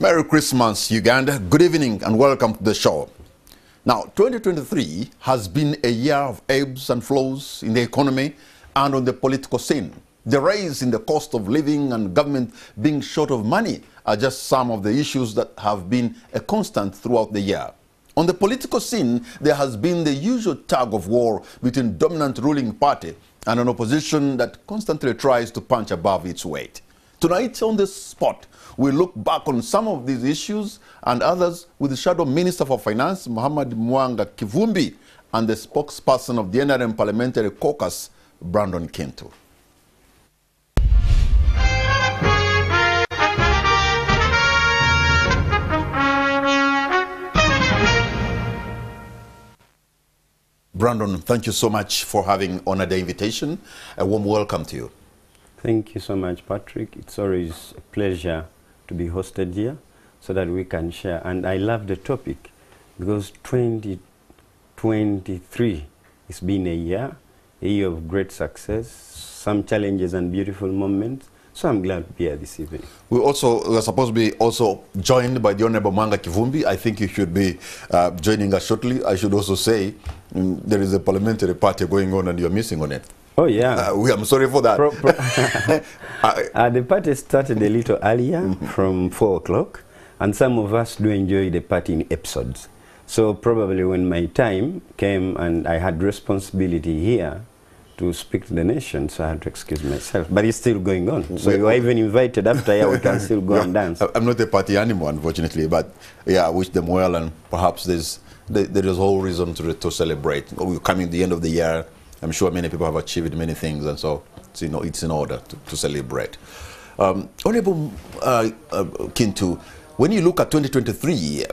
Merry Christmas, Uganda. Good evening and welcome to the show. Now, 2023 has been a year of ebbs and flows in the economy and on the political scene. The rise in the cost of living and government being short of money are just some of the issues that have been a constant throughout the year. On the political scene, there has been the usual tug-of-war between dominant ruling party and an opposition that constantly tries to punch above its weight. Tonight on this spot, we look back on some of these issues and others with the Shadow Minister for Finance, Muwanga Kivumbi, and the spokesperson of the NRM Parliamentary Caucus, Kintu. Brandon, thank you so much for having honored the invitation. A warm welcome to you. Thank you so much, Patrick. It's always a pleasure to be hosted here so that we can share. And I love the topic because 2023 has been a year of great success, some challenges and beautiful moments. So I'm glad to be here this evening. We're supposed to be also joined by the Honorable Muwanga Kivumbi. I think you should be joining us shortly. I should also say there is a parliamentary party going on and you're missing on it. Oh, yeah. I'm sorry for that. The party started a little earlier from 4 o'clock, and some of us do enjoy the party in episodes. So probably when my time came and I had responsibility here to speak to the nation, so I had to excuse myself. But it's still going on. So you are even invited after here, we can still go and dance. I'm not a party animal, unfortunately, but yeah, I wish them well, and perhaps there is whole reason to celebrate. We're coming to the end of the year. I'm sure many people have achieved many things, and so it's in order to celebrate. Honorable Kintu, when you look at 2023,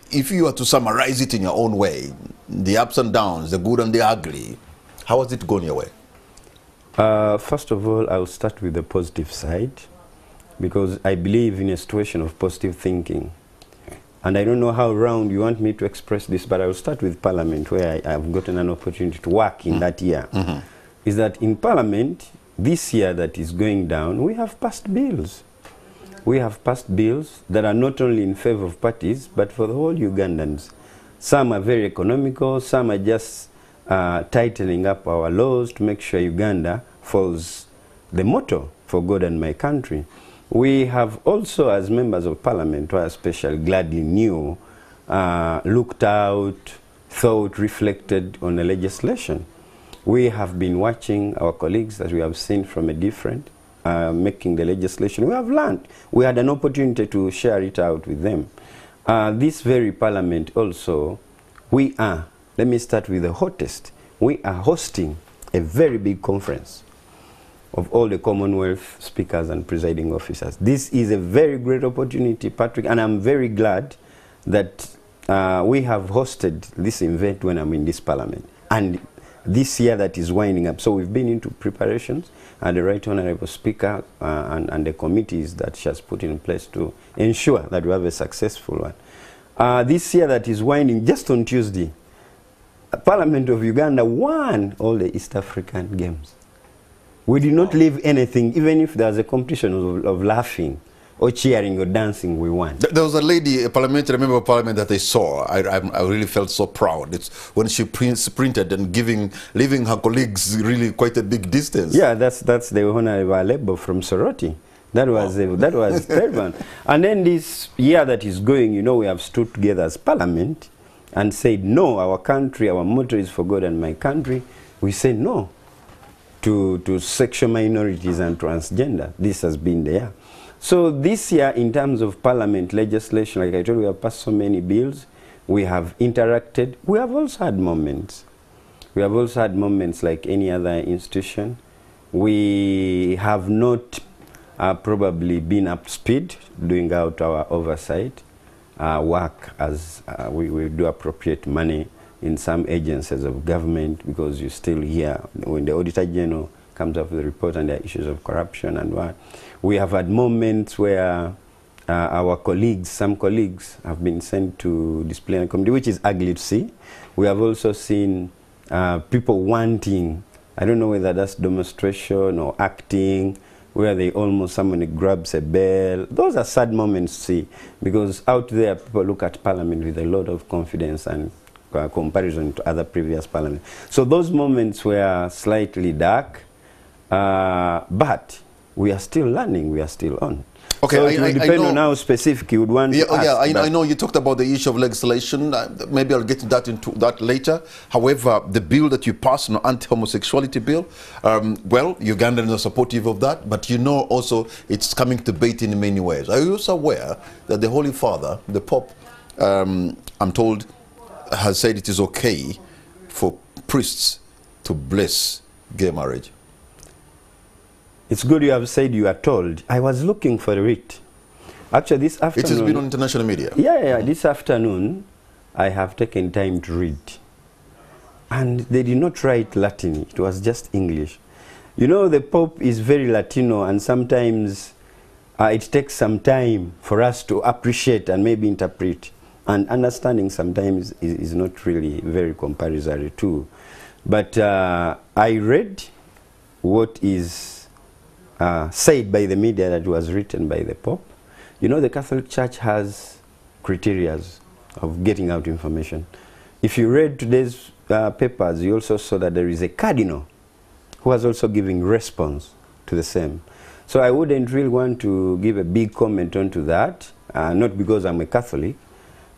if you were to summarize it in your own way, the ups and downs, the good and the ugly, how has it gone your way? First of all, I'll start with the positive side, because I believe in a situation of positive thinking. And I don't know how round you want me to express this, but I will start with Parliament, where I've gotten an opportunity to work in that year. Is that in Parliament, this year that is going down, we have passed bills. We have passed bills that are not only in favor of parties, but for the whole Ugandans. Some are very economical, some are just tightening up our laws to make sure Uganda follows the motto, for God and my country. We have also, as members of Parliament, who I especially gladly knew, looked out, thought, reflected on the legislation. We have been watching our colleagues that we have seen from a different, making the legislation. We have learned. We had an opportunity to share it out with them. This very Parliament also, we are, let me start with the hottest. We are hosting a very big conference of all the Commonwealth speakers and presiding officers. This is a very great opportunity, Patrick, and I'm very glad that we have hosted this event when I'm in this Parliament. And this year that is winding up, so we've been into preparations, and the Right Honourable Speaker and the committees that she has put in place to ensure that we have a successful one. This year that is winding, just on Tuesday, Parliament of Uganda won all the East African Games. We did not leave anything, even if there was a competition of laughing or cheering or dancing, we won. There was a lady, a parliamentary member of parliament that I saw. I really felt so proud. It's when she sprinted and leaving her colleagues really quite a big distance. Yeah, that's the Honourable Alebo from Soroti. That was terrible. And then this year that is going, we have stood together as Parliament and said, no, our country, our motto is for God and my country. We say no to sexual minorities and transgender. This has been there. So this year, in terms of Parliament legislation, like I told you, we have passed so many bills. We have interacted. We have also had moments. We have also had moments like any other institution. We have not probably been up to speed doing out our oversight work as we do appropriate money in some agencies of government, because you still hear when the Auditor General comes up with a report and there are issues of corruption and what. We have had moments where our colleagues, some colleagues, have been sent to disciplinary committee, which is ugly to see. We have also seen people wanting, I don't know whether that's demonstration or acting, where they almost someone grabs a bell. Those are sad moments to see, because out there people look at Parliament with a lot of confidence and comparison to other previous Parliaments. So those moments were slightly dark, but we are still learning, we are still on. Okay, so it will depend on how specific you would want to ask. I know you talked about the issue of legislation. Maybe I'll get to that later. However, the bill that you passed, an anti-homosexuality bill, well, Ugandans are supportive of that, but you know also it's coming to debate in many ways. Are you also aware that the Holy Father, the Pope, I'm told, has said it is okay for priests to bless gay marriage? It's good you have said you are told. I was looking for it. Actually, this afternoon... It has been on international media. Yeah, this afternoon, I have taken time to read. And they did not write Latin. It was just English. You know, the Pope is very Latino, and sometimes it takes some time for us to appreciate and maybe interpret. And understanding sometimes is not really very compulsory too. But I read what is said by the media that was written by the Pope. You know, the Catholic Church has criteria of getting out information. If you read today's papers, you also saw that there is a cardinal who was also giving response to the same. So I wouldn't really want to give a big comment onto that, not because I'm a Catholic,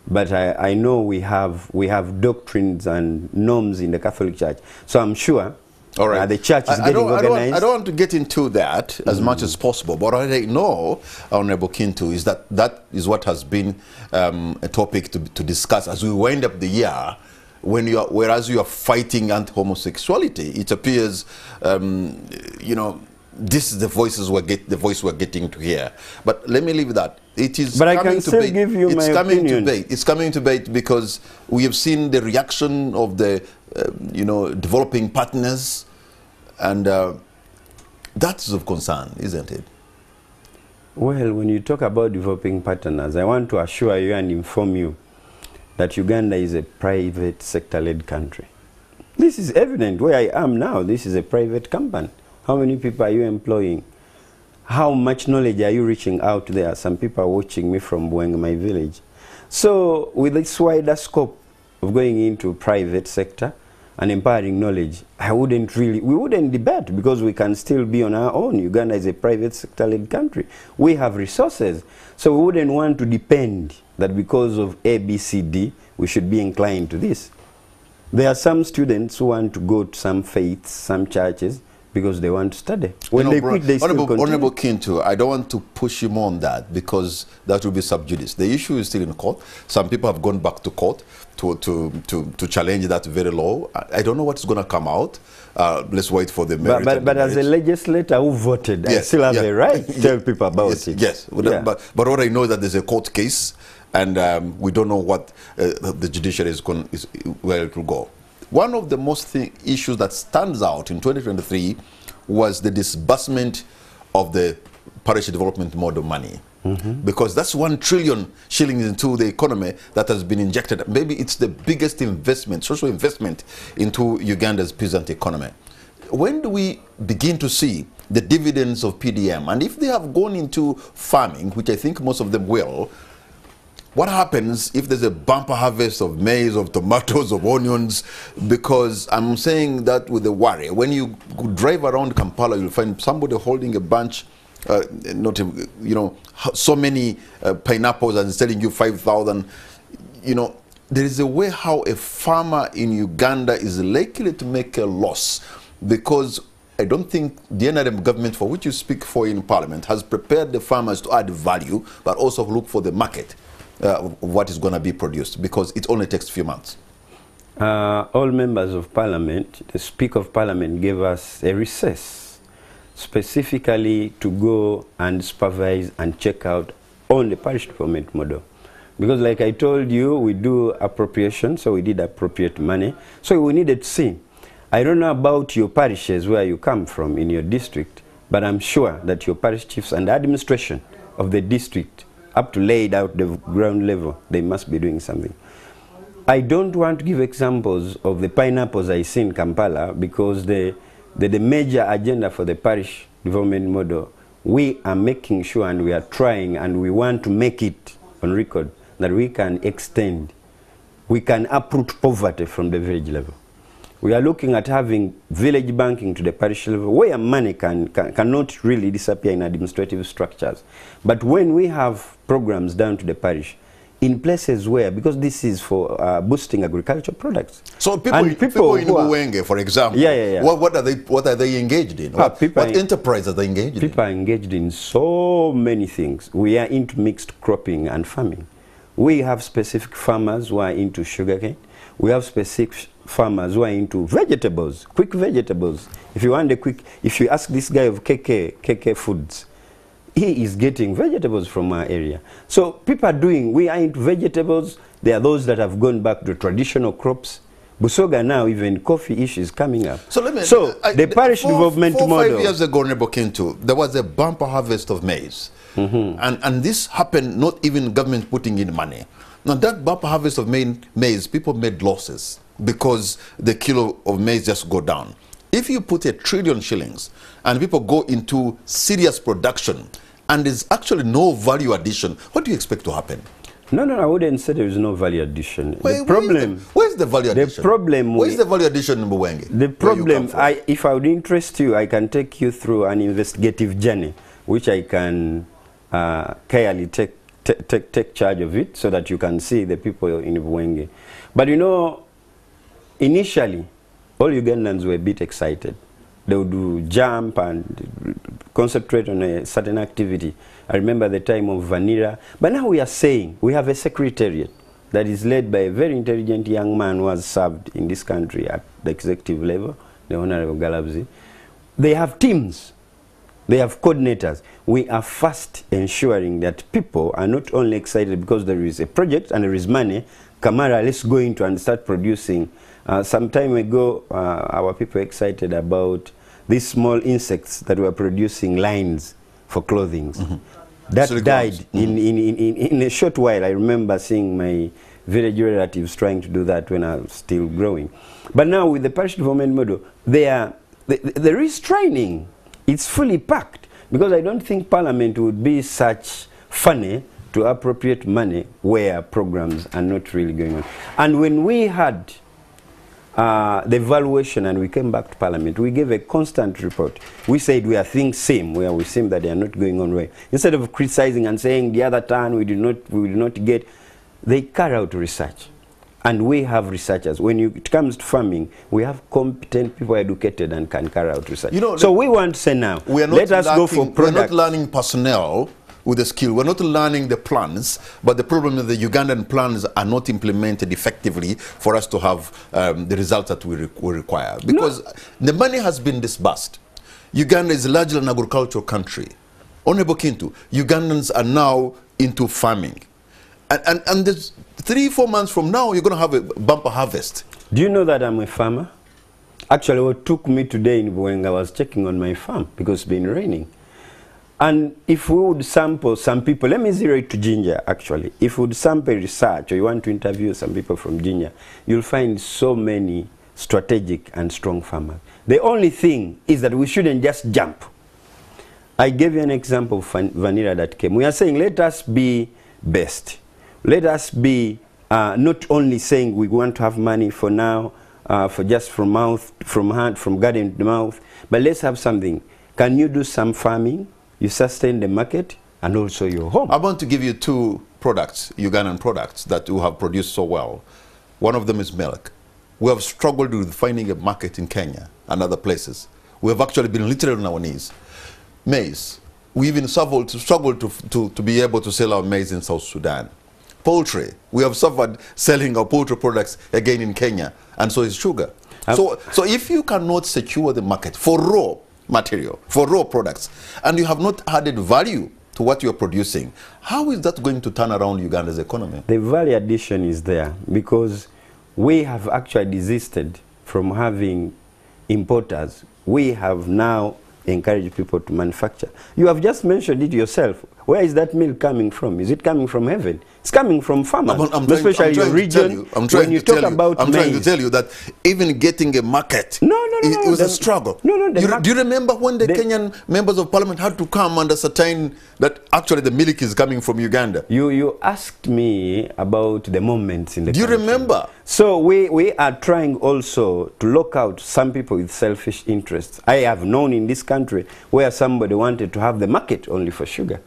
but I know we have doctrines and norms in the Catholic Church. So I'm sure all right. The church is getting organized. I don't want to get into that as much as possible, but what I know, Honorable Kintu, is that is what has been a topic to discuss as we wind up the year. Whereas you are fighting anti-homosexuality, it appears, you know, this is the voice we're getting to hear. But let me leave that. It is. But I can still give you my opinion. It's coming to debate because we have seen the reaction of the, you know, developing partners, and that's of concern, isn't it? Well, when you talk about developing partners, I want to assure you and inform you that Uganda is a private sector-led country. This is evident where I am now. This is a private company. How many people are you employing? How much knowledge are you reaching out there? Some people are watching me from Muwanga, my village. So with this wider scope of going into private sector and empowering knowledge, we wouldn't debate, because we can still be on our own. Uganda is a private sector-led country. We have resources. So we wouldn't want to depend that because of A, B, C, D, we should be inclined to this. There are some students who want to go to some faiths, some churches, because they want to study. When they quit, they still continue. Honorable Kintu, I don't want to push you more on that, because that will be sub judice. The issue is still in court. Some people have gone back to court to challenge that very law. I don't know what's going to come out. Let's wait for the merit. But as a legislator who voted, yes, I still have a right to tell people about it. Yes, yeah. But what I know is that there's a court case, and we don't know what the judiciary is where it will go. One of the most issues that stands out in 2023 was the disbursement of the parish development model money. Because that's 1 trillion shillings into the economy that has been injected. Maybe it's the biggest investment, social investment, into Uganda's peasant economy. When do we begin to see the dividends of PDM? And if they have gone into farming, which I think most of them will, what happens if there's a bumper harvest of maize, of tomatoes, of onions? Because I'm saying that with a worry. When you drive around Kampala, you'll find somebody holding a bunch, you know, so many pineapples and selling you 5,000. You know, there is a way how a farmer in Uganda is likely to make a loss, because I don't think the NRM government, for which you speak for in Parliament, has prepared the farmers to add value, but also look for the market. What is going to be produced, because it only takes a few months. All members of Parliament, the Speaker of Parliament gave us a recess specifically to go and supervise and check out on the parish development model. Because like I told you, we do appropriation, so we did appropriate money. So we needed to see. I don't know about your parishes where you come from in your district, but I'm sure that your parish chiefs and the administration of the district, up to laid out the ground level, they must be doing something. I don't want to give examples of the pineapples I see in Kampala, because the major agenda for the parish development model we are making sure, and we are trying, and we want to make it on record, that we can extend, we can uproot poverty from the village level. We are looking at having village banking to the parish level, where money cannot really disappear in administrative structures. But when we have programs down to the parish, in places where, because this is for boosting agricultural products. So people in Muwanga, for example, what are they engaged in? What enterprise are they engaged in? People are engaged in so many things. We are into mixed cropping and farming. We have specific farmers who are into sugarcane. We have specific farmers who are into vegetables, quick vegetables. If you want if you ask this guy of KK Foods, he is getting vegetables from our area. So people are doing, we are into vegetables. There are those that have gone back to traditional crops. Busoga now, even coffee issues coming up. So the parish development model. 5 years ago, Neighbor Kintu, there was a bumper harvest of maize. And this happened not even government putting in money. Now that bumper harvest of maize, people made losses because the kilo of maize just go down. If you put 1 trillion shillings and people go into serious production and there's actually no value addition, what do you expect to happen? No, I wouldn't say there is no value addition. Where's the value addition? Where's the value addition in Muwanga? The problem, if I would interest you, I can take you through an investigative journey, which I can carefully take charge of it so that you can see the people in Muwanga. But you know, initially, all Ugandans were a bit excited. They would jump and concentrate on a certain activity. I remember the time of vanilla. But now we are saying we have a secretariat that is led by a very intelligent young man who has served in this country at the executive level, the Honorable Galabzi. They have teams. They have coordinators. We are first ensuring that people are not only excited because there is a project and there is money. Kamara, let's go into and start producing. Some time ago, our people were excited about these small insects that were producing lines for clothing. That died in a short while. I remember seeing my village relatives trying to do that when I was still growing. But now with the parish development model, there is training. It's fully packed, because I don't think Parliament would be such funny to appropriate money where programs are not really going on. And when we had the evaluation and we came back to Parliament, we gave a constant report. We said we are things same, where we seem that they are not going on well. Instead of criticizing and saying the other turn we did not get, they carry out research. And we have researchers. When it comes to farming, we have competent people educated and can carry out research. You know, so we want to say now, let us go for products. We're not learning personnel with the skill. We're not learning the plans, but the problem is the Ugandan plans are not implemented effectively for us to have the results that we require. Because the money has been disbursed. Uganda is largely an agricultural country. Honorable Kintu, Ugandans are now into farming. And there's 3-4 months from now, you're going to have a bumper harvest. Do you know that I'm a farmer? Actually, what took me today in Muwanga, I was checking on my farm because it's been raining. And if we would sample some people, let me zero it to Ginger actually. If we would sample research or you want to interview some people from Ginger, you'll find so many strategic and strong farmers. The only thing is that we shouldn't just jump. I gave you an example of vanilla that came. We are saying let us be best. Let us be not only saying we want to have money for now, for just from mouth, from hand, from garden to mouth, but let's have something. Can you do some farming? You sustain the market and also your home. I want to give you 2 products, Ugandan products, that you have produced so well. One of them is milk. We have struggled with finding a market in Kenya and other places. We have actually been literally on our knees. Maize. We even struggled to be able to sell our maize in South Sudan. Poultry. We have suffered selling our poultry products again in Kenya, and so is sugar. So if you cannot secure the market for raw material, for raw products, and you have not added value to what you're producing, how is that going to turn around Uganda's economy? The value addition is there because we have actually desisted from having importers. We have now encouraged people to manufacture. You have just mentioned it yourself. Where is that milk coming from? Is it coming from heaven? It's coming from farmers, especially your region. I'm trying to tell you that even getting a market, it was a struggle. Do you remember when the Kenyan members of parliament had to come and ascertain that actually the milk is coming from Uganda? You asked me about the moments in the country. Do you remember? So we are trying also to lock out some people with selfish interests. I have known in this country where somebody wanted to have the market only for sugar.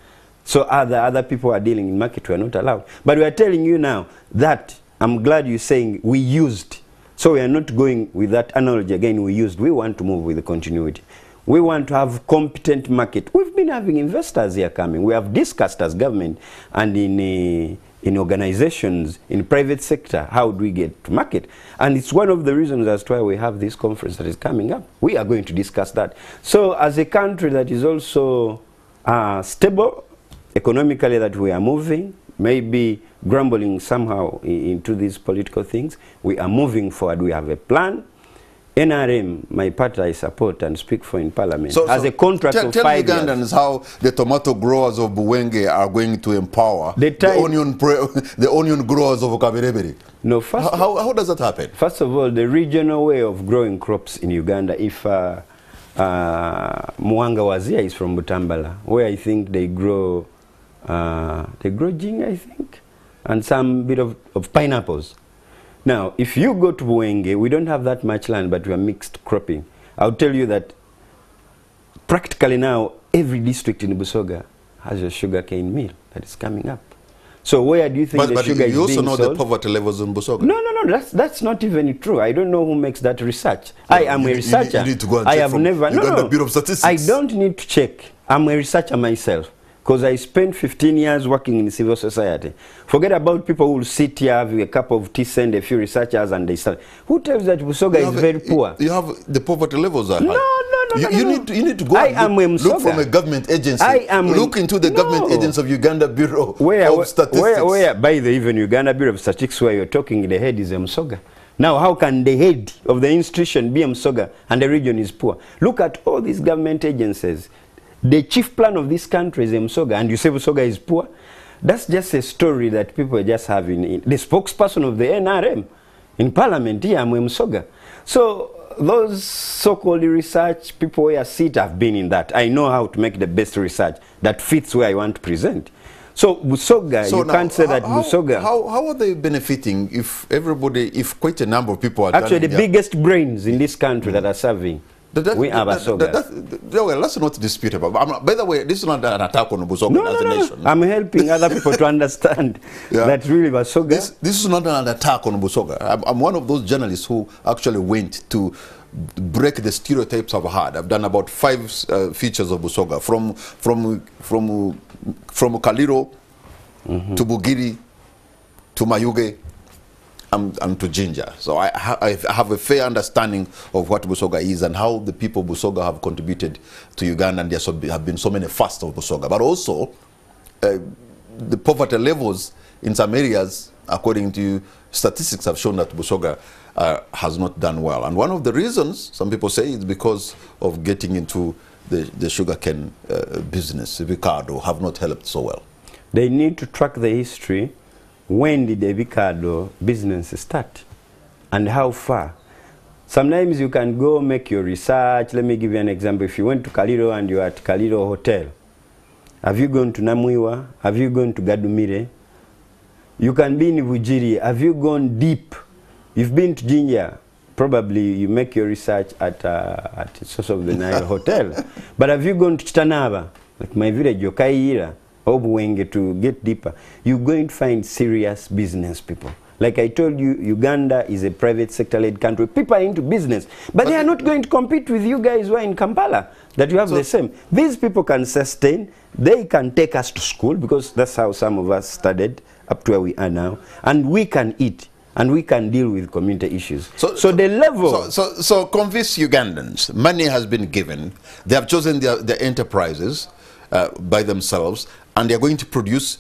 So other people are dealing in market were not allowed. But we are telling you now that, I'm glad you're saying we used. So we are not going with that analogy again, we used. We want to move with the continuity. We want to have competent market. We've been having investors here coming. We have discussed as government and in organizations, in private sector, how do we get to market? And it's one of the reasons as to why we have this conference that is coming up. We are going to discuss that. So as a country that is also stable, economically that we are moving, maybe grumbling somehow into these political things, we are moving forward. We have a plan. NRM, my party I support and speak for in parliament, has a contract of 5 years. Tell Ugandans how the tomato growers of Muwanga are going to empower the onion growers of Okaberebere. No, how does that happen? First of all, the regional way of growing crops in Uganda, if Muwanga was here, is from Butambala, where I think they grow gin, I think, and some bit of pineapples. Now, if you go to Muwanga, we don't have that much land, but we are mixed cropping. I'll tell you that practically now, every district in Busoga has a sugarcane mill that is coming up. So where do you think the sugar is being sold? But you also know the poverty levels in Busoga. No, that's not even true. I don't know who makes that research. I am a researcher. You need to go and check from Uganda Bureau of Statistics. I don't need to check. I'm a researcher myself. Because I spent 15 years working in civil society. Forget about people who will sit here, have a cup of tea, send a few researchers, and they start. Who tells that Busoga is very poor? You have the poverty levels are high. No. You need to go and look from a government agency. Look into the government agency of Uganda Bureau of Statistics. Where, by the even Uganda Bureau of Statistics, where you're talking, the head is Msoga. Now, how can the head of the institution be Msoga and the region is poor? Look at all these government agencies. The chief plan of this country is Msoga, and you say Msoga is poor? That's just a story that people are just having. The spokesperson of the NRM in parliament here, I'm Msoga. So those so-called research people where I sit have been in that. I know how to make the best research that fits where I want to present. So Busoga, you can't say that Busoga. How are they benefiting if quite a number of people are actually the biggest brains in this country that are serving? We have Busoga. Well, let's not dispute about. By the way, this is not an attack on Busoga as a nation. I'm helping other people to understand that really Busoga. This is not an attack on Busoga. I'm one of those journalists who actually went to break the stereotypes I've had. I've done about 5 features of Busoga from Kaliro to Bugiri to Mayuge. And to Ginger. So I have a fair understanding of what Busoga is and how the people of Busoga have contributed to Uganda, and there have been so many fasts of Busoga. But also, the poverty levels in some areas, according to statistics, have shown that Busoga has not done well. And one of the reasons, some people say, is because of getting into the sugarcane business. Ricardo have not helped so well. They need to track the history. When did the Ricardo business start? And how far? Sometimes you can go make your research. Let me give you an example. If you went to Kaliro and you're at Kaliro Hotel, have you gone to Namwiwa? Have you gone to Gadumire? You can be in Vujiri. Have you gone deep? You've been to Jinja. Probably you make your research at Source of the Nile Hotel. But have you gone to Chitanaba? Like my village, Yokaira. To get deeper, you're going to find serious business people. Like I told you, Uganda is a private sector-led country. People are into business, but they are not going to compete with you guys who are in Kampala, that you have the same. These people can sustain, they can take us to school, because that's how some of us studied up to where we are now, and we can eat, and we can deal with community issues. So the level... So convince Ugandans, money has been given, they have chosen their enterprises by themselves, and they're going to produce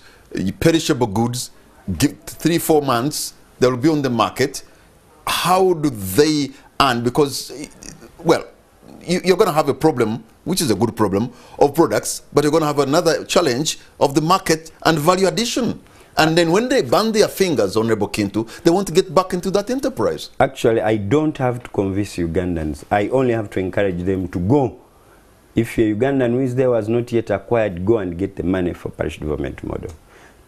perishable goods. Give 3-4 months, they will be on the market. How do they earn? Because, well, you're going to have a problem, which is a good problem, of products, but you're going to have another challenge of the market and value addition. And then when they burn their fingers, Honorable Kintu, they want to get back into that enterprise. Actually, I don't have to convince Ugandans. I only have to encourage them to go. If a Ugandan who is there was not yet acquired, go and get the money for parish development model.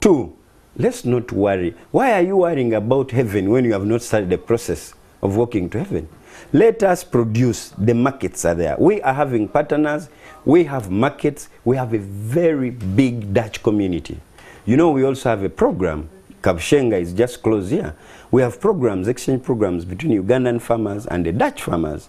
2, let's not worry. Why are you worrying about heaven when you have not started the process of walking to heaven? Let us produce. The markets are there. We are having partners. We have markets. We have a very big Dutch community. You know, we also have a program. Kabshenga is just close here. We have programs, exchange programs between Ugandan farmers and the Dutch farmers.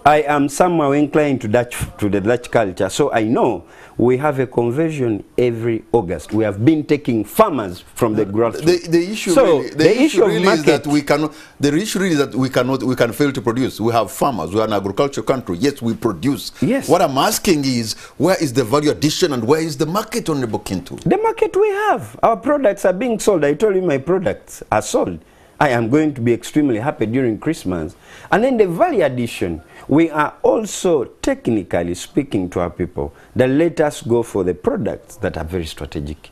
I am somehow inclined to the Dutch culture, so I know we have a conversion every August. We have been taking farmers from the grassroots. The issue really is that we cannot. The issue really is that we can fail to produce. We have farmers. We are an agricultural country. Yes, we produce. Yes. What I'm asking is, where is the value addition and where is the market, Honorable Kintu? The market we have. Our products are being sold. I told you my products are sold. I am going to be extremely happy during Christmas. And then the value addition, we are also technically speaking to our people that let us go for the products that are very strategic.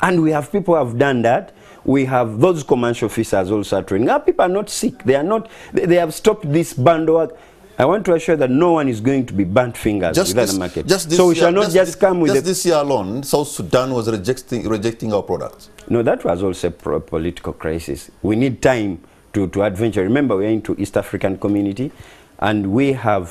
And we have people who have done that. We have those commercial officers also training. Our people are not sick. They are not, they have stopped this bando. I want to assure that no one is going to be burnt fingers within the market. So we shall not just come with just this year alone, South Sudan was rejecting our products. No, that was also a political crisis. We need time to adventure. Remember, we are into East African community, and we have,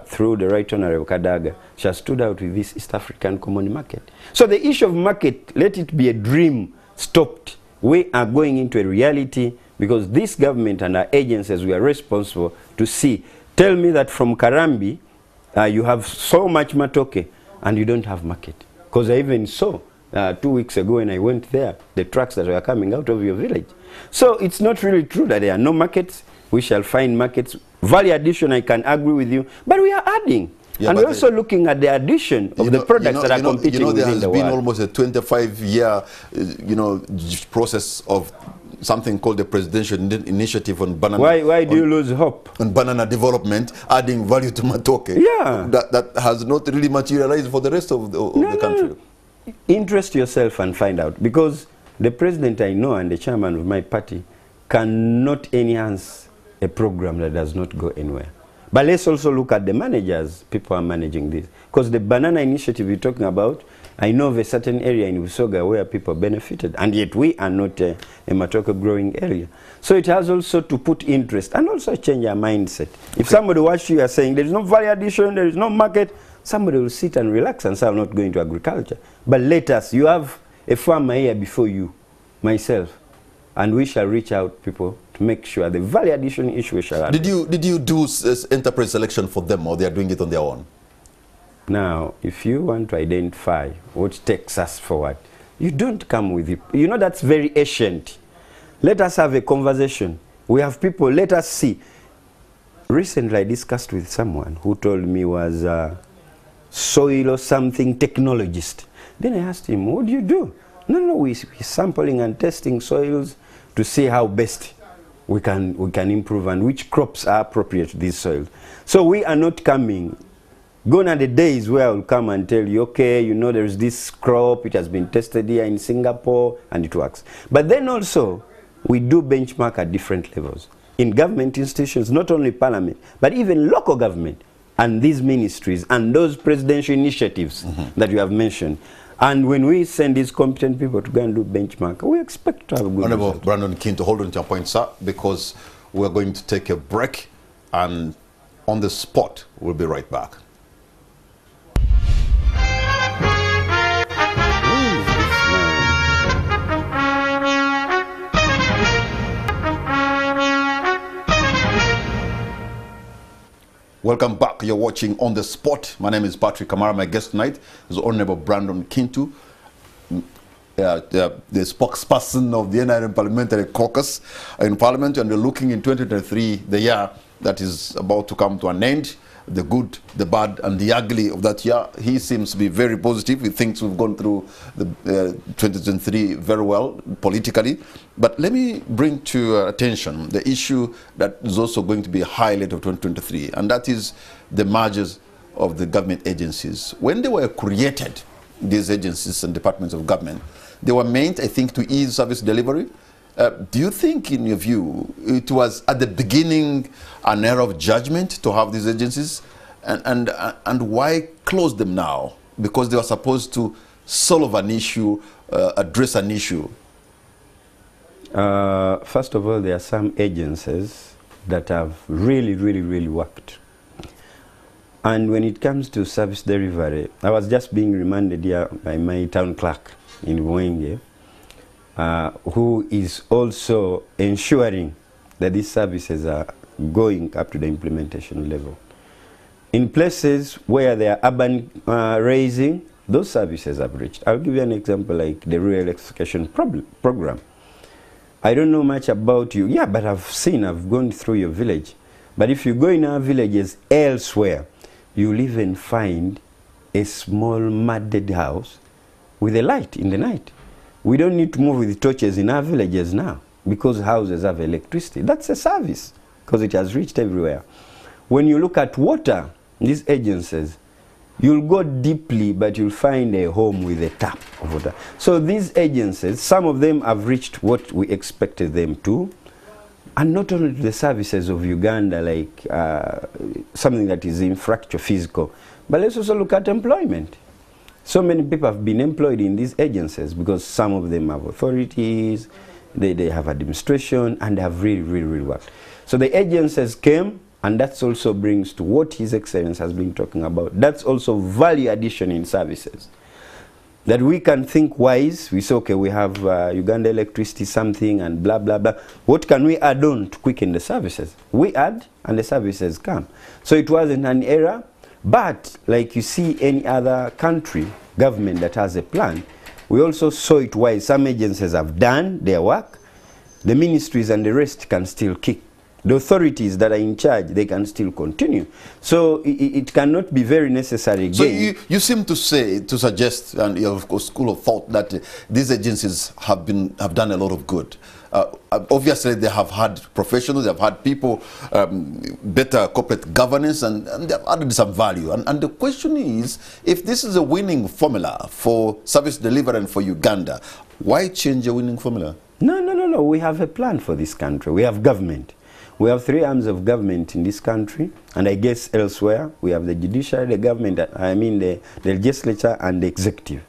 through the Right Honorable Kadaga, she has stood out with this East African common market. So the issue of market, let it be a dream, stopped. We are going into a reality because this government and our agencies, we are responsible to see. Tell me that from Karambi, you have so much matoke and you don't have market. Because I even saw 2 weeks ago when I went there, the trucks that were coming out of your village. So it's not really true that there are no markets. We shall find markets. Value addition, I can agree with you, but we are adding. Yeah, and we're also looking at the addition of the products that are competing within the world. There has been almost a 25-year, process of something called the Presidential Initiative on banana. Why do you lose hope? On banana development, adding value to matoke. Yeah. That has not really materialized for the rest of the country. No. Interest yourself and find out. Because the president I know and the chairman of my party cannot enhance a program that does not go anywhere. But let's also look at the managers. People are managing this. Because the banana initiative you're talking about, I know of a certain area in Usoga where people benefited, and yet we are not a matoke growing area. So it has also to put interest and also change our mindset. If somebody watches you are saying there is no value addition, there is no market, somebody will sit and relax and say I'm not going to agriculture. But let us, you have a farmer here before you, myself, and we shall reach out people to make sure the value addition issue shall happen. Did you do enterprise selection for them, or they are doing it on their own? Now, if you want to identify what takes us forward, you don't come with it. You know, that's very ancient. Let us have a conversation. We have people, let us see. Recently, I discussed with someone who told me was a soil or something technologist. Then I asked him, what do you do? No, we're sampling and testing soils to see how best we can improve and which crops are appropriate to these soils. So we are not coming. Gone are the days where I will come and tell you, okay, you know, there's this crop, it has been tested here in Singapore, and it works. But then also, we do benchmark at different levels. In government institutions, not only parliament, but even local government, and these ministries, and those presidential initiatives that you have mentioned. And when we send these competent people to go and do benchmark, we expect to have a good Honorable result. Brandon Kintu, hold on to your point, sir, because we're going to take a break, and on the spot, we'll be right back. Welcome back. You're watching On the Spot. My name is Patrick Kamara. My guest tonight is Honorable Brandon Kintu, the spokesperson of the NRM Parliamentary Caucus in Parliament, and we're looking in 2023, the year that is about to come to an end. the good, the bad, and the ugly of that year. He seems to be very positive. He thinks we've gone through the 2023 very well politically. But let me bring to your attention the issue that is also going to be a highlight of 2023, and that is the mergers of the government agencies. When they were created, these agencies and departments of government, they were meant, I think, to ease service delivery. Do you think, in your view, it was at the beginning an error of judgment to have these agencies? And why close them now? Because they were supposed to solve an issue, address an issue. First of all, there are some agencies that have really worked. And when it comes to service delivery, I was just being reminded here by my town clerk in Muwanga, who is also ensuring that these services are going up to the implementation level. In places where they are urban raising, those services have reached. I'll give you an example like the rural electrification program. I don't know much about you, yeah, but I've gone through your village. But if you go in our villages elsewhere, you'll even find a small mudded house with a light in the night. We don't need to move with torches in our villages now because houses have electricity. That's a service because it has reached everywhere. When you look at water, these agencies, you'll go deeply, but you'll find a home with a tap of water. So these agencies, some of them have reached what we expected them to. And not only the services of Uganda, like something that is infrastructure physical, but let's also look at employment. So many people have been employed in these agencies because some of them have authorities, they have administration, and they have really worked. So the agencies came, and that also brings to what His Excellency has been talking about. That's also value addition in services. That we can think wise. We say, okay, we have Uganda electricity something and blah, blah, blah. What can we add on to quicken the services? We add and the services come. So it wasn't an error, but like you see any other country, government that has a plan, we also saw it wise. Some agencies have done their work. The ministries and the rest can still kick. The authorities that are in charge, they can still continue. So it cannot be very necessary again. So you seem to suggest, and you have a school of thought, that these agencies have done a lot of good. Obviously, they have had professionals, they have had people, better corporate governance, and they have added some value. And the question is, if this is a winning formula for service delivery and for Uganda, why change a winning formula? No. We have a plan for this country. We have government. We have three arms of government in this country, and I guess elsewhere. We have the judiciary, the government, the legislature, and the executive.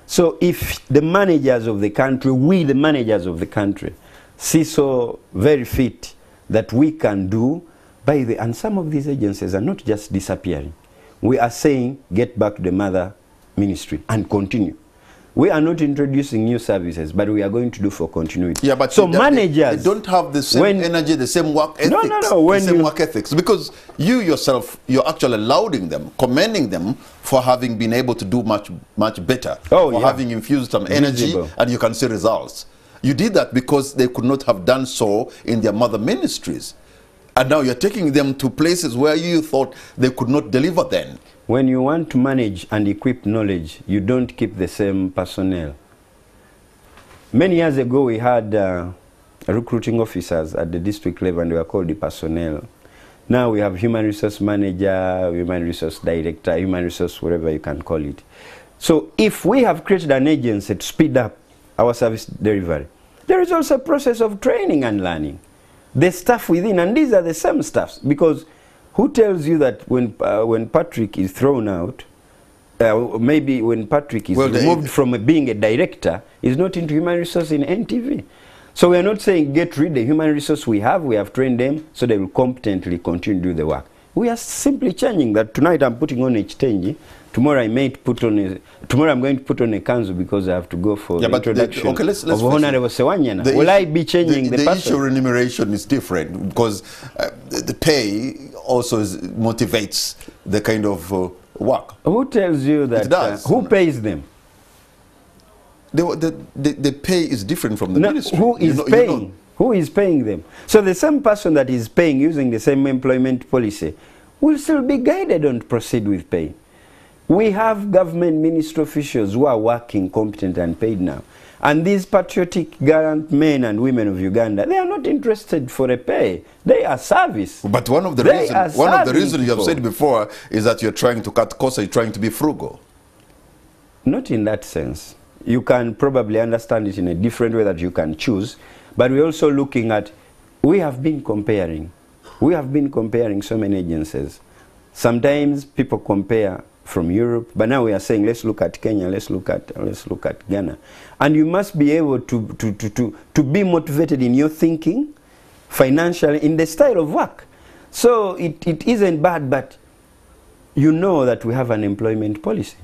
So if the managers of the country, we the managers of the country, see so very fit that we can do, and some of these agencies are not just disappearing. We are saying, get back to the mother ministry and continue. We are not introducing new services, but we are going to do for continuity. Yeah, but so managers, they don't have the same energy, the same work ethics. The same work ethics. Because you yourself, you're actually lauding them, commending them for having been able to do much better. For having infused some energy, and you can see results. You did that because they could not have done so in their mother ministries. And now you're taking them to places where you thought they could not deliver then. When you want to manage and equip knowledge, you don't keep the same personnel. Many years ago, we had recruiting officers at the district level, and they were called the personnel. Now we have human resource manager, human resource director, human resource, whatever you can call it. So if we have created an agency to speed up our service delivery, there is also a process of training and learning. The staff within, and these are the same staffs, because who tells you that when Patrick is thrown out, maybe when Patrick is removed from being a director, is not into human resource in NTV? So we are not saying get rid of the human resource we have trained them so they will competently continue to do the work. We are simply changing that. Tonight I'm putting on a change. Tomorrow I may put on tomorrow I'm going to put on a kanzu because I have to go for the introduction of Honorable Sewanyana. Will I be changing the person? The issue of remuneration is different because the pay also motivates the kind of work. Who tells you that? It does. Who pays them? The pay is different from the ministry. Who is paying? Who is paying them? So the same person that is paying using the same employment policy will still be guided on to proceed with pay. We have government ministry officials who are working competent and paid now. And these patriotic, gallant men and women of Uganda, they are not interested for a pay. They are service. But one of the reasons you have said before is that you're trying to cut costs, you're trying to be frugal. Not in that sense. You can probably understand it in a different way that you can choose. But we're also looking at, we have been comparing so many agencies. Sometimes people compare from Europe, but now we are saying let's look at Kenya, let's look at Ghana. And you must be able to be motivated in your thinking, financially, in the style of work. So it isn't bad, but you know that we have an employment policy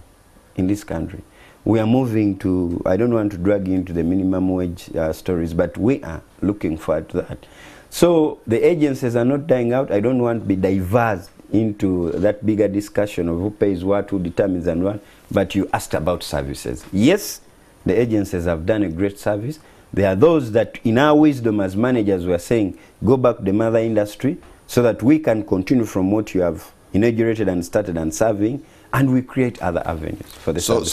in this country. We are moving to, I don't want to drag you into the minimum wage stories, but we are looking forward to that. So the agencies are not dying out. I don't want to be diverse into that bigger discussion of who pays what, who determines and what, but you asked about services. Yes, the agencies have done a great service. There are those that in our wisdom as managers we are saying, go back to the mother industry so that we can continue from what you have inaugurated and started and serving, and we create other avenues for the service.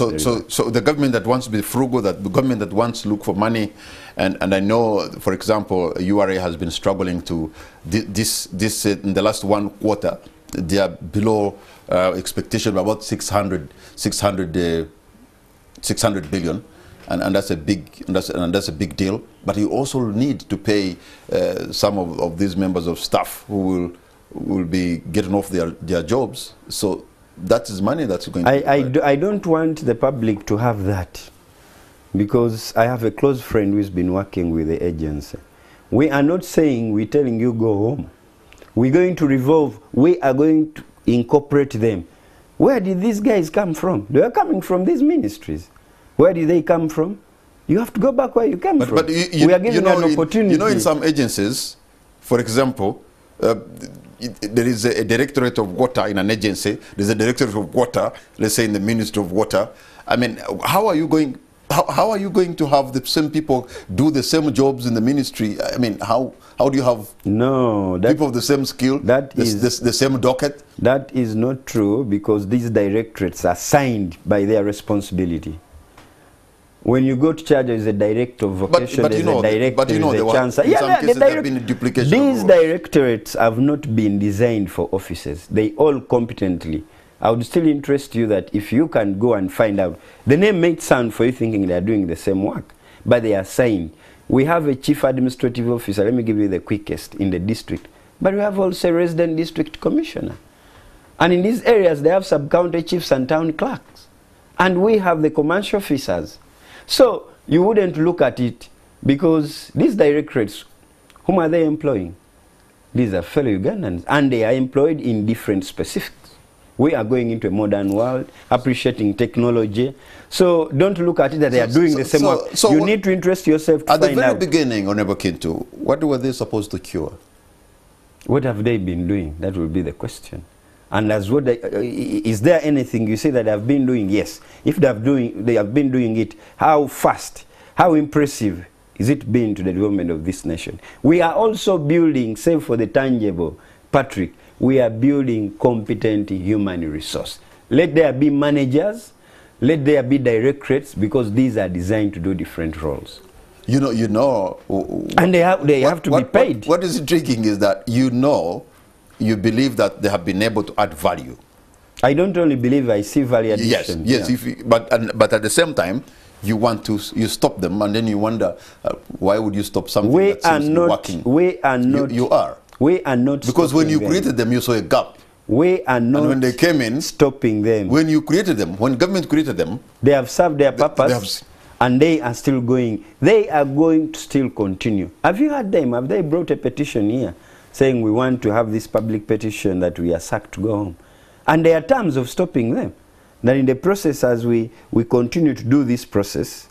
So the government that wants to be frugal, that the government that wants to look for money, and I know, for example, URA has been struggling to this in the last one quarter. They are below expectation by about 600 billion, and that's a big deal. But you also need to pay some of these members of staff who will be getting off their jobs. So that is money that's going to I don't want the public to have that, because I have a close friend who's been working with the agency. We are not saying we're telling you go home. We're going to revolve. We are going to incorporate them. Where did these guys come from? They are coming from these ministries. Where did they come from? You have to go back where you came from. But we are giving an opportunity. In some agencies, for example, there is a directorate of water in an agency. There's a directorate of water, let's say in the Ministry of Water. I mean, how are you going to have the same people do the same jobs in the ministry? I mean, how do you have people of the same skill, the same docket? That is not true, because these directorates are signed by their responsibility. When you go to church, there is a director of vocation, there is a director, there is a chancellor. In some cases there have been a duplication. These directorates have not been designed for offices. They all competently. I would still interest you that if you can go and find out, the name may sound for you thinking they are doing the same work, but they are signed. We have a chief administrative officer, let me give you the quickest, in the district, but we have also a resident district commissioner. And in these areas they have sub-county chiefs and town clerks. And we have the commercial officers. So you wouldn't look at it, because these directorates, whom are they employing? These are fellow Ugandans, and they are employed in different specifics. We are going into a modern world, appreciating technology. So don't look at it that they are doing the same work. You need to interest yourself to find out. At the very beginning, Honorable Kintu, what were they supposed to cure? What have they been doing? That will be the question. And as what is there anything you say that they have been doing? Yes. If they have been doing it, how fast, how impressive is it been to the development of this nation? We are also building, save for the tangible, Patrick, we are building competent human resource. Let there be managers, let there be directorates, because these are designed to do different roles. And they have to be paid. What is intriguing is that you believe that they have been able to add value. I don't only believe, I see value addition. Yes. Yeah. But at the same time, you stop them, and then you wonder why would you stop something that seems to be working? We are not. You are. We are not. Because when you created them, you saw a gap. We are not. And when they came in, stopping them. When you created them, when government created them, they have served their purpose, and they are still going. They are going to still continue. Have you heard them? Have they brought a petition here saying we want to have this public petition that we are sacked to go home? And there are terms of stopping them. That in the process, as we continue to do this process,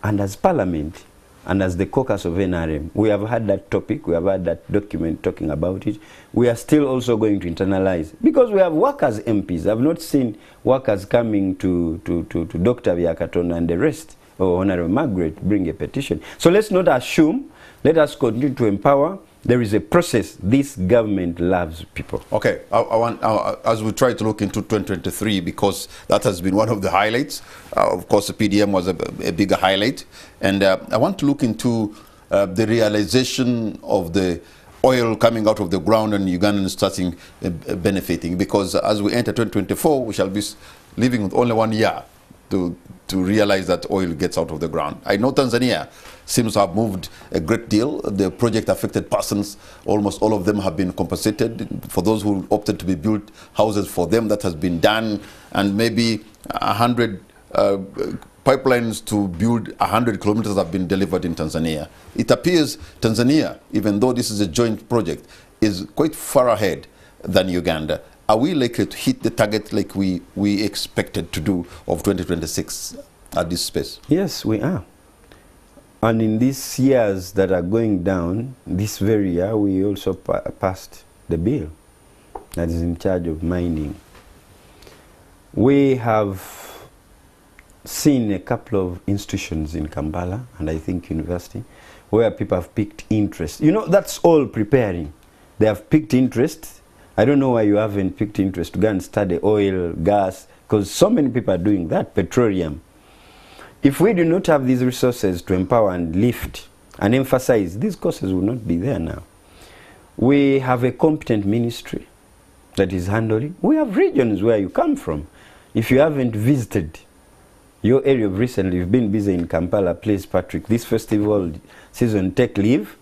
and as Parliament, and as the caucus of NRM, we have had that topic, we have had that document talking about it. We are still also going to internalize, because we have workers MPs. I've not seen workers coming to Dr. Vyakaton and the rest, or Honorable Margaret, bring a petition. So let's not assume, let us continue to empower, There is a process. This government loves people. Okay, I want, as we try to look into 2023, because that has been one of the highlights. Of course, the PDM was a bigger highlight. And I want to look into the realization of the oil coming out of the ground and Ugandans starting benefiting. Because as we enter 2024, we shall be living with only 1 year to realize that oil gets out of the ground. I know Tanzania seems to have moved a great deal. The project affected persons, almost all of them have been compensated. For those who opted to be built houses for them, that has been done. And maybe 100 pipelines to build 100 kilometers have been delivered in Tanzania. It appears Tanzania, even though this is a joint project, is quite far ahead than Uganda. Are we likely to hit the target like we expected to do of 2026 at this space? Yes, we are. And in these years that are going down, this very year, we also passed the bill that is in charge of mining. We have seen a couple of institutions in Kampala, and I think university, where people have picked interest. You know, that's all preparing. They have picked interest. I don't know why you haven't picked interest to go and study oil, gas, because so many people are doing that, petroleum. If we do not have these resources to empower and lift and emphasize, these courses will not be there now. We have a competent ministry that is handling. We have regions where you come from. If you haven't visited your area of recently, you've been busy in Kampala, please, Patrick, this festival season, take leave.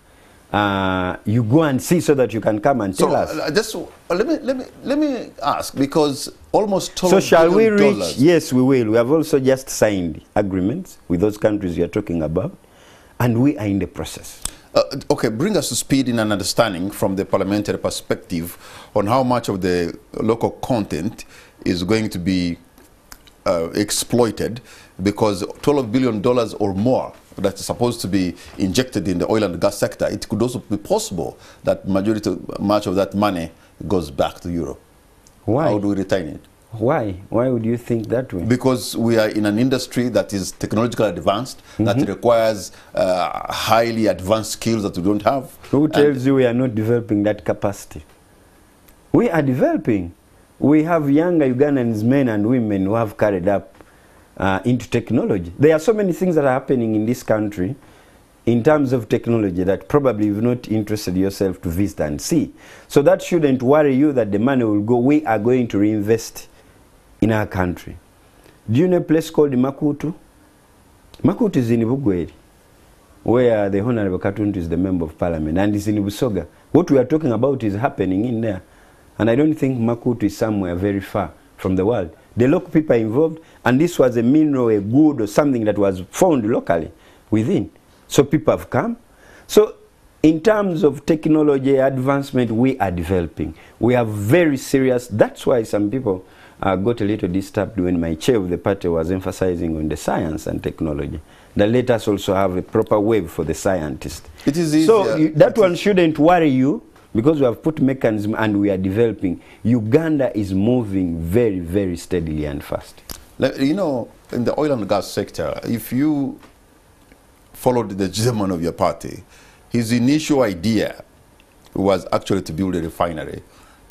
You go and see so that you can come and tell us. Just let me ask, because almost $12 so shall we billion reach? Yes, we will. We have also just signed agreements with those countries you are talking about, and we are in the process. Okay, bring us to speed in an understanding from the parliamentary perspective on how much of the local content is going to be exploited, because $12 billion or more that's supposed to be injected in the oil and gas sector, it could also be possible that much of that money goes back to Europe. Why? How do we retain it? Why? Why would you think that way? Because we are in an industry that is technologically advanced, that requires highly advanced skills that we don't have. Who tells you we are not developing that capacity? We are developing. We have younger Ugandans, men and women, who have carried up into technology. There are so many things that are happening in this country in terms of technology that probably you've not interested yourself to visit and see. So that shouldn't worry you that the money will go. We are going to reinvest in our country. Do you know a place called Makutu? Makutu is in Bugweri, where the Honorable Katuntu is the Member of Parliament, and it's in Busoga. What we are talking about is happening in there. And I don't think Makutu is somewhere very far from the world. The local people are involved, and this was a mineral, a good, or something that was found locally within. So people have come. So in terms of technology advancement, we are developing. We are very serious. That's why some people got a little disturbed when my chair of the party was emphasizing on the science and technology. That let us also have a proper wave for the scientists. It is easier. So that one shouldn't worry you, because we have put mechanism and we are developing. Uganda is moving very, very steadily and fast. You know, in the oil and gas sector, if you followed the chairman of your party, his initial idea was actually to build a refinery.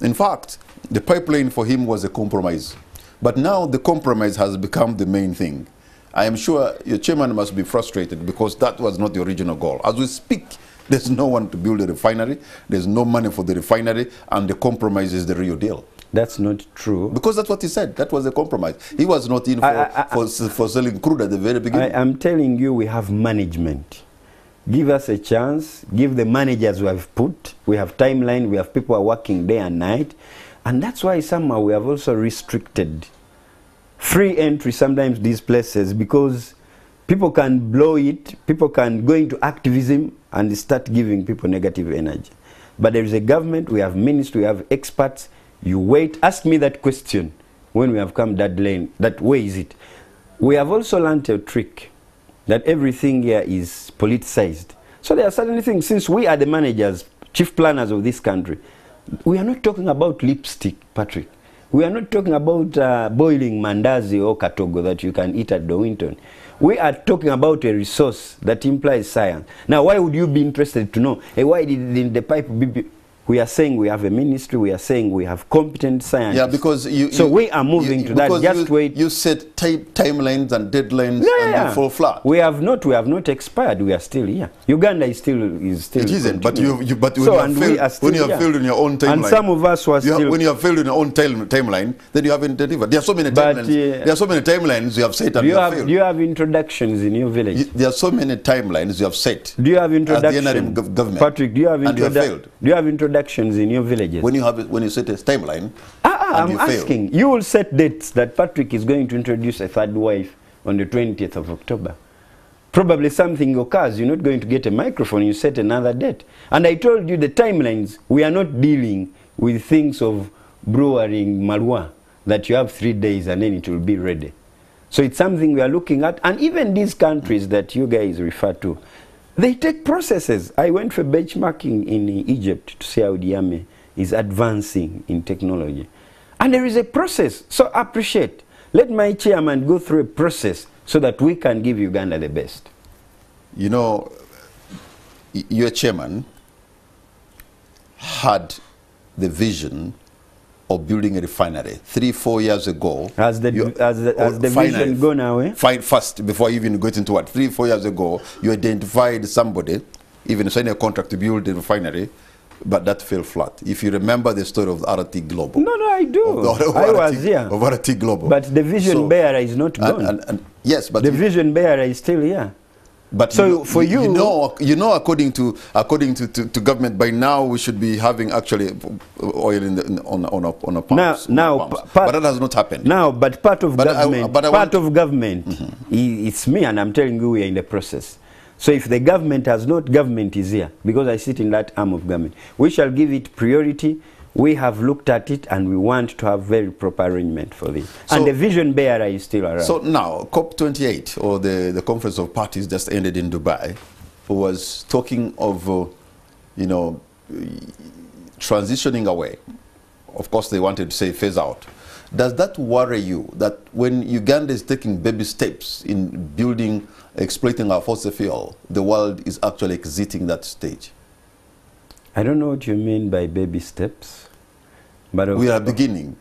In fact, the pipeline for him was a compromise. But now the compromise has become the main thing. I am sure your chairman must be frustrated, because that was not the original goal. As we speak, there's no one to build a refinery, there's no money for the refinery, and the compromise is the real deal. That's not true. Because that's what he said. That was the compromise. He was not in for selling crude at the very beginning. I'm telling you, we have management. Give us a chance. Give the managers we have put. We have timeline. We have people who are working day and night. And that's why somehow we have also restricted free entry sometimes these places, because people can blow it. People can go into activism and start giving people negative energy. But there is a government. We have ministry. We have experts. You wait, ask me that question when we have come that lane, that way is it. We have also learned a trick, that everything here is politicized. So there are certain things, since we are the managers, chief planners of this country, we are not talking about lipstick, Patrick. We are not talking about boiling mandazi or katogo that you can eat at Dowington. We are talking about a resource that implies science. Now, why would you be interested to know? Hey, why did the pipe be? We are saying we have a ministry, we are saying we have competent scientists. Yeah, because we are moving to that. Just wait. You set timelines and deadlines and you fall flat. We have not expired. We are still here. Uganda is still It isn't, but when you have failed in your own timeline, and some of us were still. When you have failed in your own timeline, then you haven't delivered. There are so many timelines. There are so many timelines you have set and you have failed. Do you have introductions in your village? There are so many timelines you have set. Do you have introductions? As the NRM government. Patrick, do you have failed. Do you have introductions in your villages? When you set a timeline, I'm asking. You will set dates that Patrick is going to introduce a third wife on the 20th of October. Probably something occurs. You're not going to get a microphone. You set another date. And I told you the timelines. We are not dealing with things of brewing malwa that you have 3 days and then it will be ready. So it's something we are looking at. And even these countries that you guys refer to, they take processes. I went for benchmarking in Egypt to see how the army is advancing in technology. And there is a process. So appreciate. Let my chairman go through a process so that we can give Uganda the best. You know, your chairman had the vision of building a refinery 3-4 years ago. Has the vision gone away? First, before you even get into what, 3-4 years ago, you identified somebody, even signed a contract to build the refinery, but that fell flat. If you remember the story of the RT Global. No, I do. I was here. Of RT Global. But the vision bearer is not gone. Yes, but the vision bearer is still here. But so for you know, according to government, by now we should be having actually oil on a pumps. But that has not happened. Now, but part of government, it's me, and I'm telling you, we are in the process. So if the government has not, government is here, because I sit in that arm of government. We shall give it priority. We have looked at it and we want to have very proper arrangement for this. So, and the vision bearer is still around. So now, COP28, or the Conference of Parties just ended in Dubai, was talking of, you know, transitioning away. Of course, they wanted to say phase out. Does that worry you, that when Uganda is taking baby steps in building, exploiting our fossil fuel, the world is actually exiting that stage? I don't know what you mean by baby steps. But we are beginning.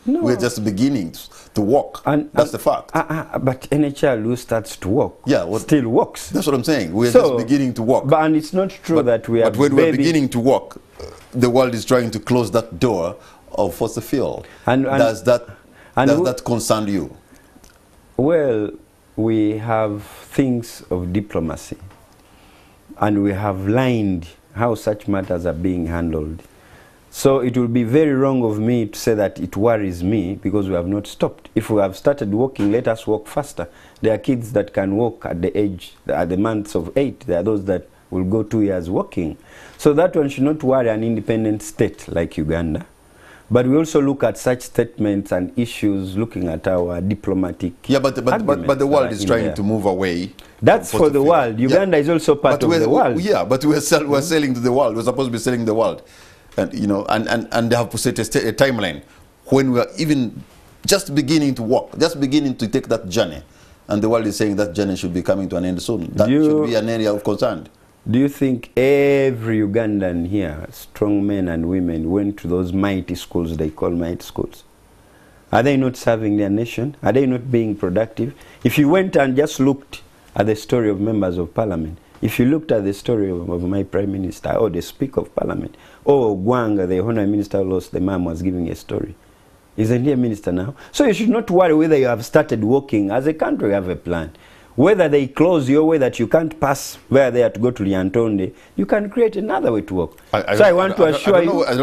No. We're just beginning to walk. That's the fact. But NHL who starts to walk still walks. That's what I'm saying. We're just beginning to walk. And it's not true that we are. But when we're beginning to walk, the world is trying to close that door of fossil fuel. Does that concern you? Well, we have things of diplomacy. And we have lined how such matters are being handled. So it will be very wrong of me to say that it worries me, because we have not stopped. If we have started walking, let us walk faster. There are kids that can walk at the months of 8. There are those that will go 2 years walking. So that one should not worry an independent state like Uganda. But we also look at such statements and issues, looking at our diplomatic. Yeah, but the world is trying to move away. That's for the world. Uganda is also part of the world. Yeah, but we're selling to the world. We're supposed to be selling the world, and you know, and they have to set a timeline when we are even just beginning to walk, just beginning to take that journey, and the world is saying that journey should be coming to an end soon. That should be an area of concern. Do you think every Ugandan here, strong men and women, went to those mighty schools they call mighty schools? Are they not serving their nation? Are they not being productive? If you went and just looked at the story of members of parliament, if you looked at the story of my prime minister, or the speaker of parliament, or Gwanga, the honorary minister lost, the mom was giving a story. Isn't he a minister now? So you should not worry whether you have started working. As a country, we have a plan. Whether they close your way that you can't pass where they are to go to Liantonde, you can create another way to work. I want to assure you. I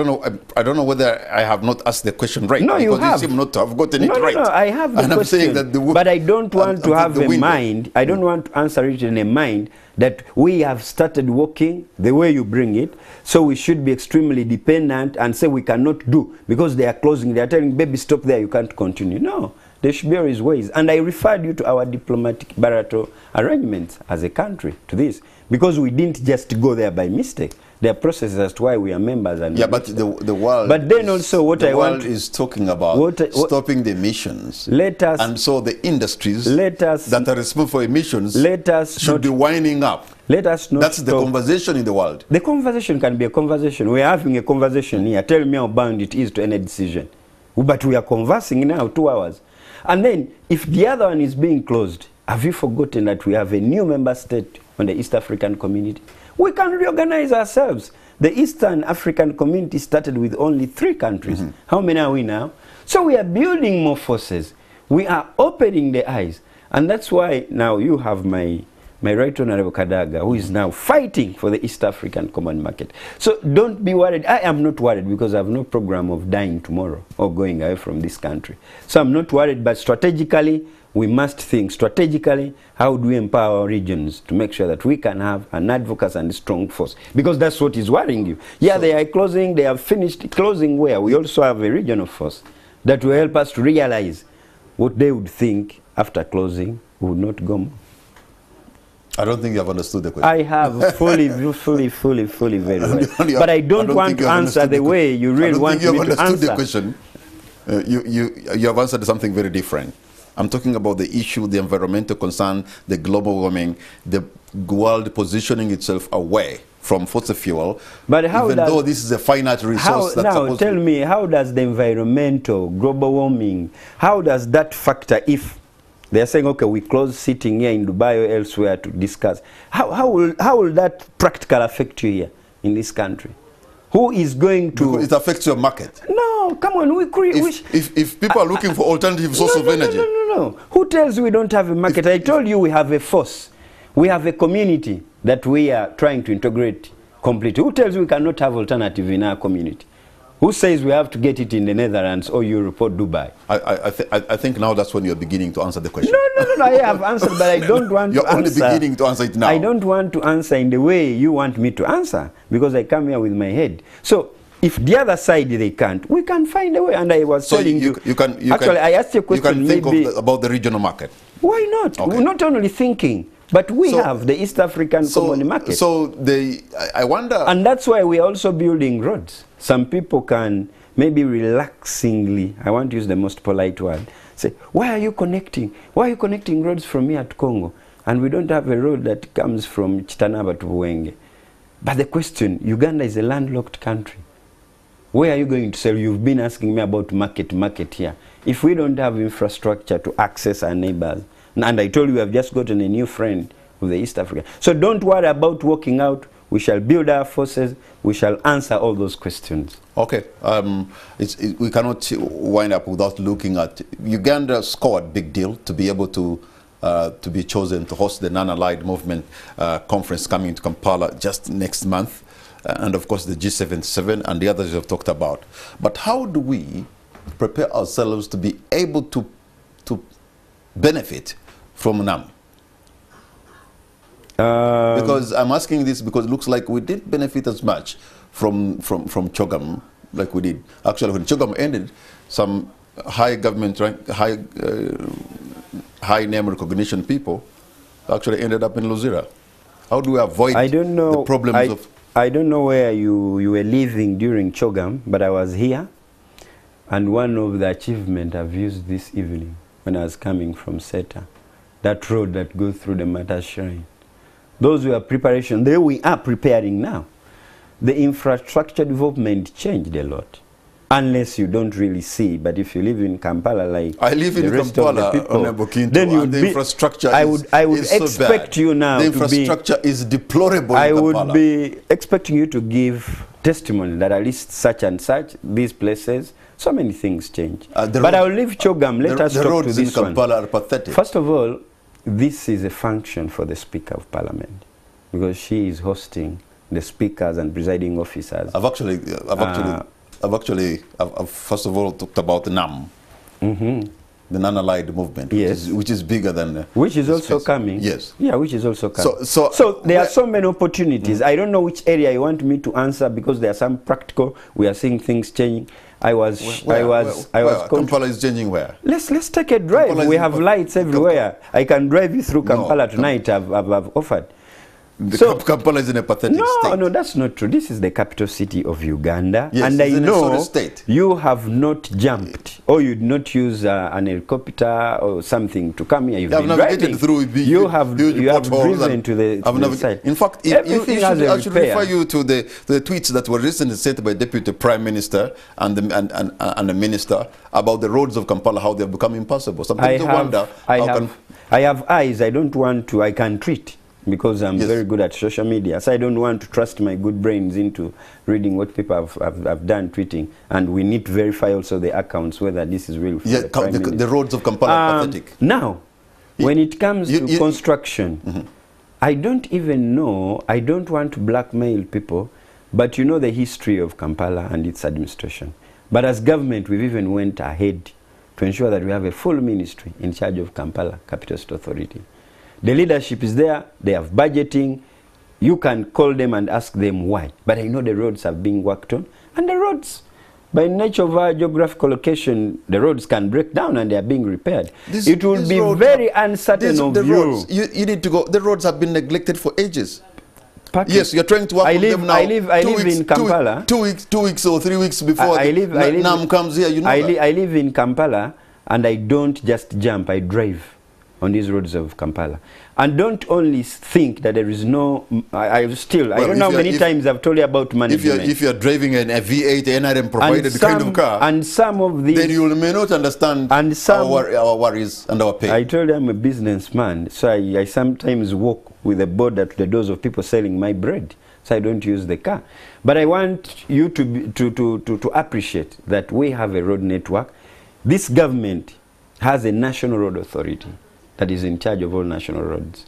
don't know whether I have not asked the question right. No, you have. You seem not to have gotten it right. No, I have the question. I'm saying that but I don't want to have a mind. I don't want to answer it in a mind that we have started working the way you bring it, so we should be extremely dependent and say we cannot do because they are closing. They are telling, baby, stop there, you can't continue. No. There should be always ways. And I referred you to our diplomatic bilateral arrangements as a country to this, because we didn't just go there by mistake. There are processes as to why we are members. And yeah, but the world. But then also what I want is talking about stopping the emissions. Let us. And so the industries that are responsible for emissions should be winding up. Let us not. That's the conversation in the world. The conversation can be a conversation. We are having a conversation here. Tell me how bound it is to any decision. But we are conversing now 2 hours. And then, if the other one is being closed, have you forgotten that we have a new member state on the East African community? We can reorganize ourselves. The Eastern African community started with only 3 countries. Mm-hmm. How many are we now? So we are building more forces. We are opening the eyes. And that's why now you have my Right Honorable Kadaga, who is now fighting for the East African Common Market. So don't be worried. I am not worried because I have no program of dying tomorrow or going away from this country. So I'm not worried, but strategically, we must think strategically, how do we empower our regions to make sure that we can have an advocacy and a strong force? Because that's what is worrying you. Yeah, so they are closing, they have finished closing where? We also have a regional force that will help us to realize what they would think after closing would not go more. I don't think you have understood the question. I have fully, very well. But I don't want to answer the way you really want me to answer. I don't think you have understood the question. You have answered something very different. I'm talking about the issue, the environmental concern, the global warming, the world positioning itself away from fossil fuel. But how even though this is a finite resource that's now tell me, how does the environmental, global warming, how does that factor if they are saying, okay, we close sitting here in Dubai or elsewhere to discuss. How will that practical affect you here in this country? Who is going to... Because it affects your market. No, come on. We create... If people are looking for alternative source of energy... No. Who tells we don't have a market? I told you we have a force. We have a community that we are trying to integrate completely. Who tells we cannot have alternative in our community? Who says we have to get it in the Netherlands or Europe or Dubai? I think now that's when you're beginning to answer the question. No, I have answered, but I don't want to answer. You're only beginning to answer it now. I don't want to answer in the way you want me to answer, because I come here with my head. So, if the other side they can't, we can find a way. And I was telling you actually, I asked you a question. You can think about the regional market. Why not? Okay. We're not only thinking, but we have the East African Common Market. So, I wonder... And that's why we're also building roads. Some people can maybe relaxingly, I want to use the most polite word, say, why are you connecting? Why are you connecting roads from here to Congo? And we don't have a road that comes from Chitanaba to Buwenge. But the question, Uganda is a landlocked country. Where are you going to sell? You've been asking me about market here. If we don't have infrastructure to access our neighbors, and I told you we have just gotten a new friend of the East Africa. So don't worry about walking out. We shall build our forces. We shall answer all those questions. Okay. We cannot wind up without looking at... Uganda scored big deal to be able to be chosen to host the non-allied movement conference coming to Kampala just next month. And of course the G77 and the others you have talked about. But how do we prepare ourselves to be able to benefit from NAM? Because I'm asking this because it looks like we did benefit as much from CHOGM like we did. Actually, when CHOGM ended, some high government rank, high name recognition people actually ended up in Luzira. How do we avoid the problems of... I don't know where you were living during CHOGM, but I was here. And one of the achievements I've used this evening when I was coming from SETA, that road that goes through the Mata Shrine. Those were preparation. There we are preparing now. The infrastructure development changed a lot. Unless you don't really see, but if you live in Kampala like I live in Kampala, Honorable Kintu, then the infrastructure I would expect so you now the infrastructure is deplorable. I would be expecting you to give testimony that at least such and such, these places, so many things change. But I'll leave CHOGM. Let us talk to this in Kampala are pathetic. First of all, this is a function for the Speaker of Parliament, because she is hosting the speakers and presiding officers. I've first of all talked about the NAM, the non-allied movement, which is bigger than... which is also coming. Yes. Yeah, which is also coming. So there are so many opportunities. I don't know which area you want me to answer, because there are some practical, we are seeing things changing. Kampala is changing where? Let's take a drive. We have lights everywhere. I can drive you through Kampala tonight. I've offered. Kampala is in a pathetic state. No, that's not true. This is the capital city of Uganda. Yes, and I know state. you have not jumped or you did not use an helicopter or something to come here. You've been driving. You have driven to the side. In fact, I should refer you to the tweets that were recently sent by Deputy Prime Minister and the Minister about the roads of Kampala, how they have become impossible. Sometimes you wonder I have eyes. I don't want to. I can treat because I'm very good at social media. So I don't want to trust my good brains into reading what people have done tweeting. And we need to verify also the accounts whether this is real. Yeah, the roads of Kampala are pathetic. Now, when it comes to construction, I don't even know. I don't want to blackmail people, but you know the history of Kampala and its administration. But as government, we've even went ahead to ensure that we have a full ministry in charge of Kampala Capital State Authority. The leadership is there, they have budgeting. You can call them and ask them why. But I know the roads are being worked on. And the roads, by nature of our geographical location, the roads can break down and they are being repaired. It will be very uncertain of you. You need to go. The roads have been neglected for ages. Yes, you're trying to work on them now. I live in Kampala. 2 weeks or 3 weeks before NAM comes here, you know I live in Kampala and I don't just jump, I drive on these roads of Kampala. And don't only think that there is no, I don't know how many times I've told you about management. If you're driving a V8 NRM provided kind of car, and some of these, then you may not understand our worries and our pain. I told you I'm a businessman, so I sometimes walk with a board at the doors of people selling my bread, so I don't use the car. But I want you to appreciate that we have a road network. This government has a national road authority that is in charge of all national roads.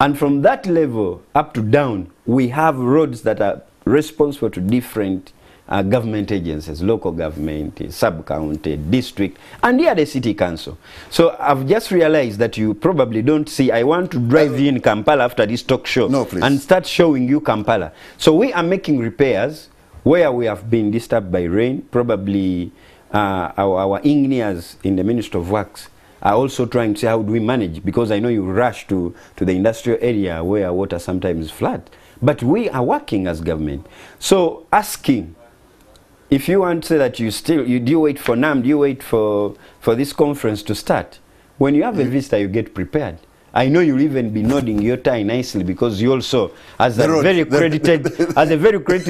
And from that level up to down, we have roads that are responsible to different government agencies, local government, sub-county, district, and here the city council. So I've just realized that you probably don't see, I want to drive you in Kampala after this talk show and start showing you Kampala. So we are making repairs where we have been disturbed by rain. Probably our engineers in the Ministry of Works are also trying to say how do we manage, because I know you rush to the industrial area where water sometimes flood. But we are working as government. So asking, if you want to say that do you wait for NAM, do you wait for this conference to start? When you have a visitor, you get prepared. I know you'll even be nodding your tie nicely because you also, as a very credited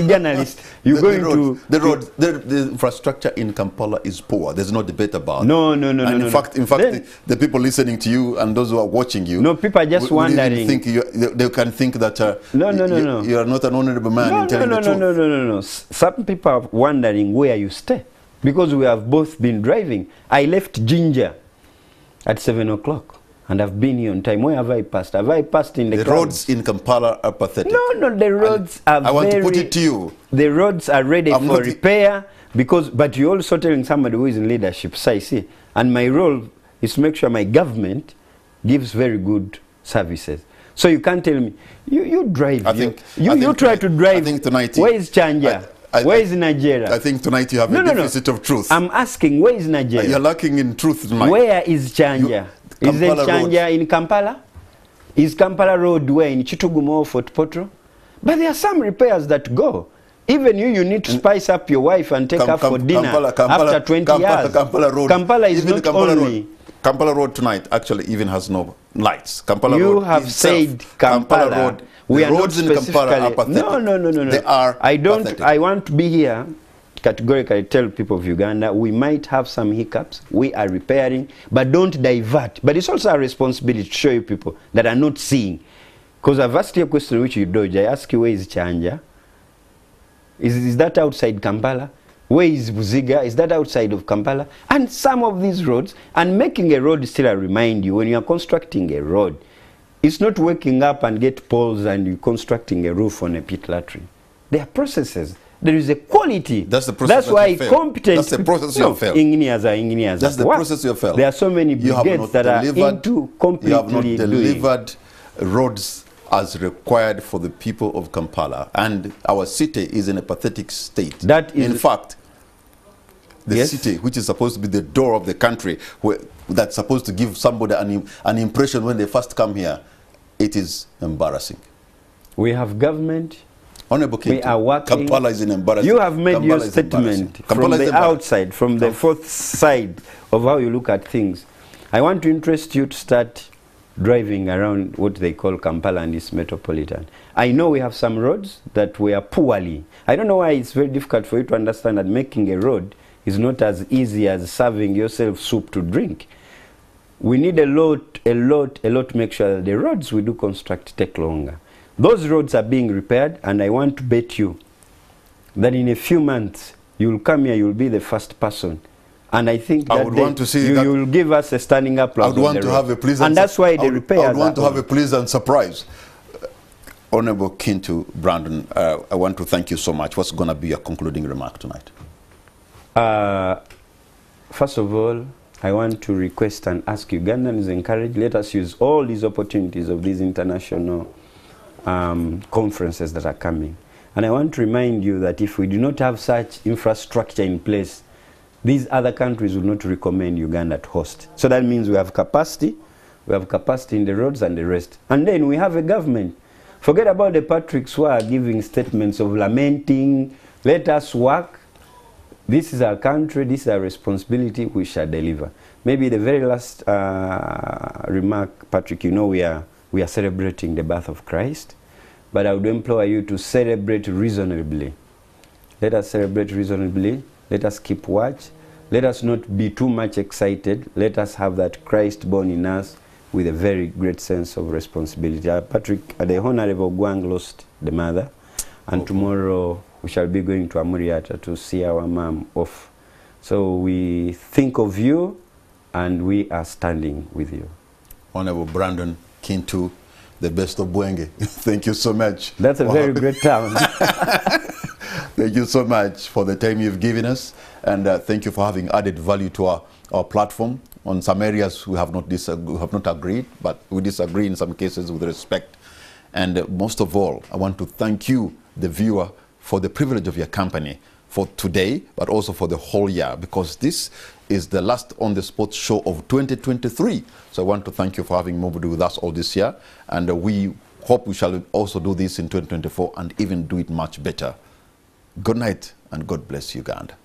journalist, you're the infrastructure in Kampala is poor. There's no debate about it. No. In fact, the people listening to you and those who are watching you, no, people are just wondering. They can think that you are not an honorable man in telling the truth. No. Some people are wondering where you stay because we have both been driving. I left Ginger at 7 o'clock. And I've been here on time. Where have I passed? Have I passed in the roads in Kampala are pathetic. No, the roads are I want to put it to you. The roads are ready for repair, but you're also telling somebody who is in leadership. So I see. And my role is to make sure my government gives very good services. So you can't tell me, you drive. You try to drive. I think tonight. Where is Chanja? Where is Nigeria? I think tonight you have a deficit of truth. I'm asking, where is Nigeria? You're lacking in truth tonight. Where is Chanja? Is there Chanja in Kampala? Is Kampala Road where in Chitugumo, Fort Potro? But there are some repairs that go. Even you need to spice up your wife and take her for dinner after 20 years. Kampala is not only... Kampala Road tonight actually even has no lights. You have said Kampala Road. The roads in Kampala are pathetic. No. They are pathetic. I want to be here categorically tell people of Uganda, we might have some hiccups, we are repairing, but don't divert. But it's also our responsibility to show you people that are not seeing. Because I've asked you a question which you dodge. I ask you, where is Chanja? Is that outside Kampala? Where is Buziga? Is that outside of Kampala? And some of these roads, and making a road, still I remind you, when you are constructing a road, it's not waking up and get poles and you constructing a roof on a pit latrine. There are processes. There is a quality. That's the process. That's why competent. That's the process you have failed. Engineers are engineers. That's the process you have failed. There are so many brigades that are into completely You have not delivered roads as required for the people of Kampala, and our city is in a pathetic state. In fact, the city, which is supposed to be the door of the country, that's supposed to give somebody an impression when they first come here, it is embarrassing. We have government. Honorable Kintu, We are working. Kampala is embarrassing. You have made Kampala your is statement from Kampala is the outside, from the fourth side of how you look at things. I want to interest you to start driving around what they call Kampala and its metropolitan. I know we have some roads that were poorly. I don't know why it's very difficult for you to understand that making a road is not as easy as serving yourself soup to drink. We need a lot to make sure that the roads we do construct take longer. Those roads are being repaired, and I want to bet you that in a few months, you'll come here, you'll be the first person. And I think that you will give us a standing applause. I would want to have a pleasant, and that's why the repairs I would want to have a pleasant surprise. Honorable Kintu Brandon, I want to thank you so much. What's going to be your concluding remark tonight? First of all, I want to request and ask Ugandans encourage, let us use all these opportunities of these international conferences that are coming. And I want to remind you that if we do not have such infrastructure in place, these other countries will not recommend Uganda to host. So that means we have capacity in the roads and the rest. And then we have a government. Forget about the Patricks who are giving statements of lamenting, let us work. This is our country, this is our responsibility, we shall deliver. Maybe the very last remark, Patrick, you know we are celebrating the birth of Christ, but I would implore you to celebrate reasonably. Let us celebrate reasonably, let us keep watch, let us not be too much excited, let us have that Christ born in us with a very great sense of responsibility. Patrick, the Honorable Gwang lost the mother, and tomorrow we shall be going to Amuriata to see our mom off. So we think of you, and we are standing with you. Honorable Brandon Kintu, the best of Bwenge. Thank you so much. That's a very great town. Thank you so much for the time you've given us, and thank you for having added value to our platform. On some areas we have not agreed, but we disagree in some cases with respect. And most of all, I want to thank you, the viewer, for the privilege of your company for today, but also for the whole year, because this is the last On the Spot show of 2023. So I want to thank you for having moved with us all this year, and we hope we shall also do this in 2024 and even do it much better. Good night, and God bless Uganda.